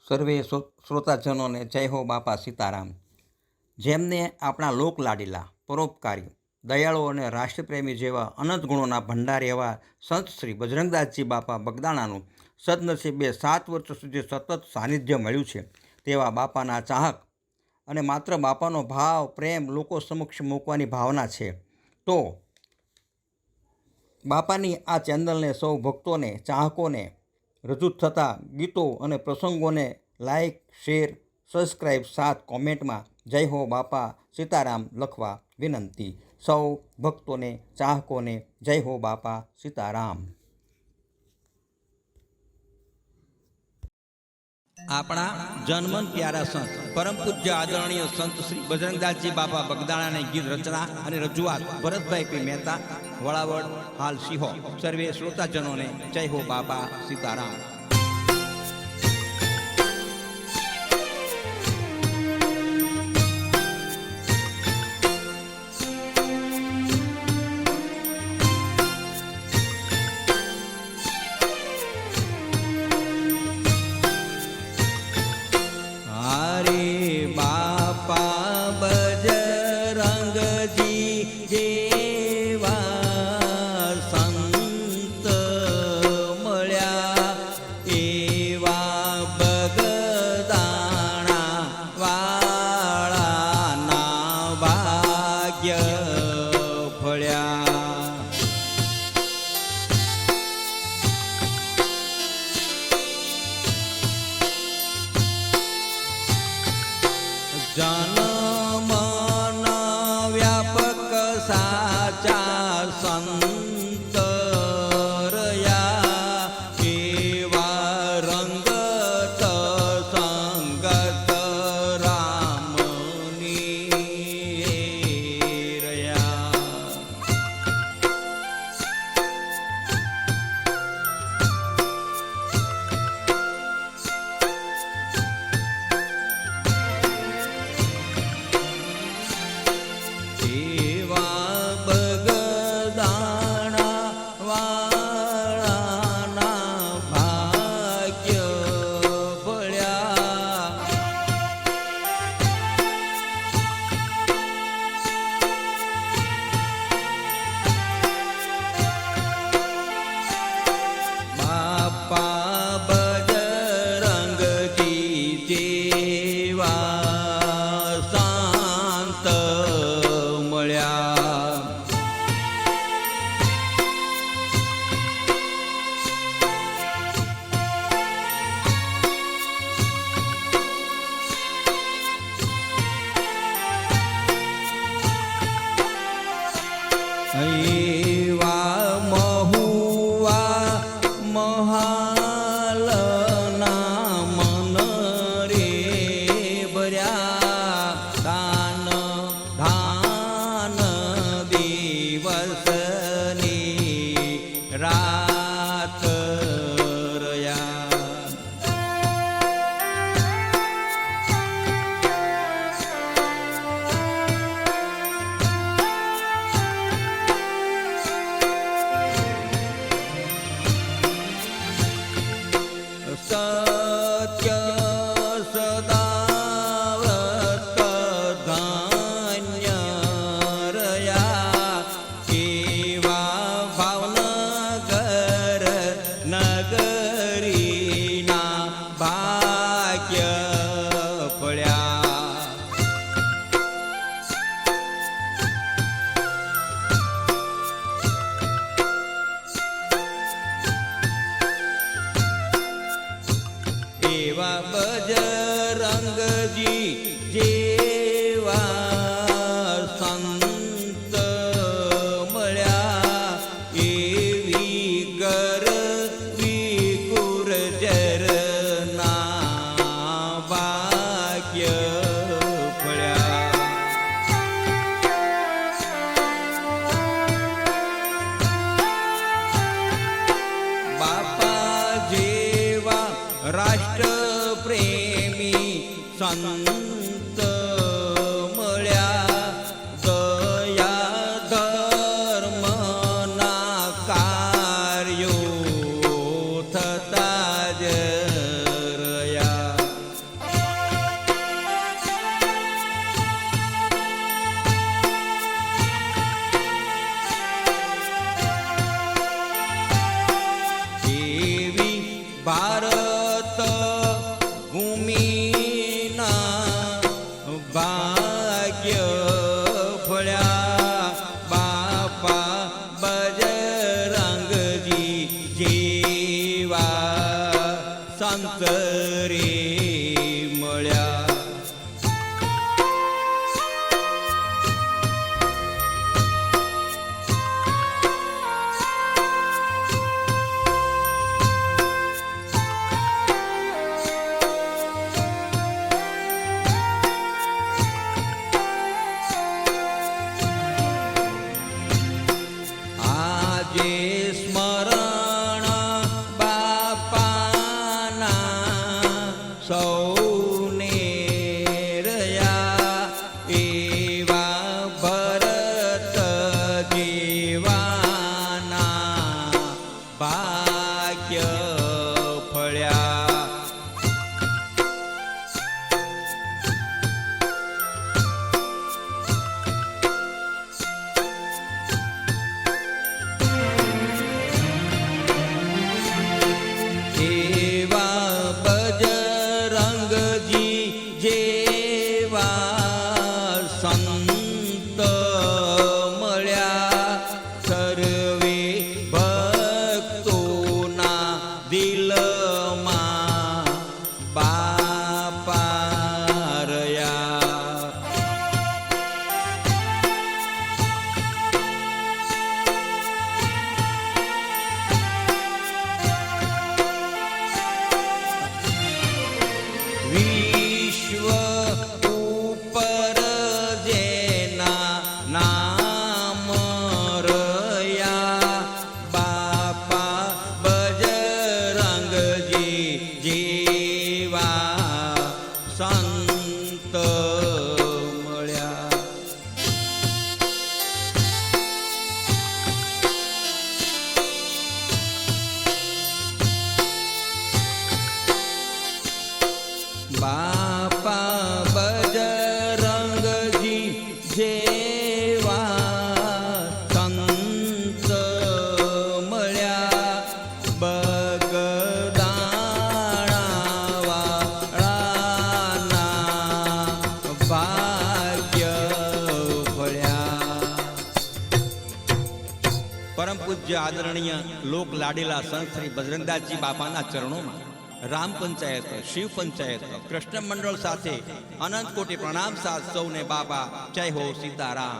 સર્વે શ્રોતાજનોને જય હો બાપા સીતારામ। જેમને આપણા લોકલાડીલા, પરોપકારી, દયાળુ અને રાષ્ટ્રપ્રેમી જેવા અનંત ગુણોના ભંડાર એવા સંત શ્રી બજરંગદાસજી બાપા બગદાણાનું સદનસીબે 7 વર્ષ સુધી સતત સાનિધ્ય મળ્યું છે તેવા બાપાના ચાહક અને માત્ર બાપાનો ભાવ પ્રેમ લોકો સમક્ષ મૂકવાની ભાવના છે તો બાપાની આ ચેનલને સૌ ભક્તોને, ચાહકોને રજૂ થતા ગીતો અને પ્રસંગોને લાઈક, શેર, સબસ્ક્રાઈબ સાથ કોમેન્ટમાં જય હો બાપા સીતારામ લખવા વિનંતી। સૌ ભક્તોને, ચાહકોને જય હો બાપા સીતારામ। આપણા જન્મન પ્યારા સંત પરમ પૂજ્ય આદરણીય સંત શ્રી બજરંગદાસજી બાપા બગદાણાની ગીત રચના અને રજૂઆત ભરતભાઈ પી મહેતા, વળાવડ, હાલ સિંહો। સર્વે શ્રોતાજનોને જય હો બાપા સીતારામ। જનમન વ્યાપક સાચા સંત રહ્યા એવા રંગત સંગત રામની રહ્યા। એવા મહુવા મહાલના મન રે ભર્યા દાન ધાન દિવસની રાત રહ્યા। સત્ય સદાવ્રત ધન્ય રહ્યા એવા ભાવનગર નગરીના ભાગ્ય પડ્યા। એવા બજરંગજી જેવા સંત મળ્યા એવી ગરવી ગુર્જરના ભાગ્ય પડ્યા। બાપા જેવા રાષ્ટ્ર પ્રેમી સંત મળ્યા દયા ધર્મના કાર્યો થતા જ રહ્યા। ભારત ભૂમિના ભાગ્ય ફળ્યા બાપા બજરંગજી જેવા સંત રે મળ્યા. આજે સ્મરણ બાપાના સૌને રહ્યા એવા ભરત જીવાના ભાગ્ય ફળ્યા. એવા બજરંગજી જેવા સંત મળ્યા સર્વે ભક્તોના દિલમાં બાપા રહ્યા. વિશ્વ ઉપર જેના નામ રહ્યા બાપા બજરંગજી જેવા સંત મળ્યા. બાપા બજરંગજી જેવા સંત મળ્યા બગદાણાવાળાના ભાગ્ય ફળ્યા. પરમ પૂજ્ય આદરણીય લોક લાડીલા સંત શ્રી બજરંગદાસજી બાપાના ચરણોમાં રામ પંચાયત, શિવ પંચાયત, કૃષ્ણ મંડળ સાથે અનંત કોટી પ્રણામ સાથ સૌને બાપા જય હો સીતારામ.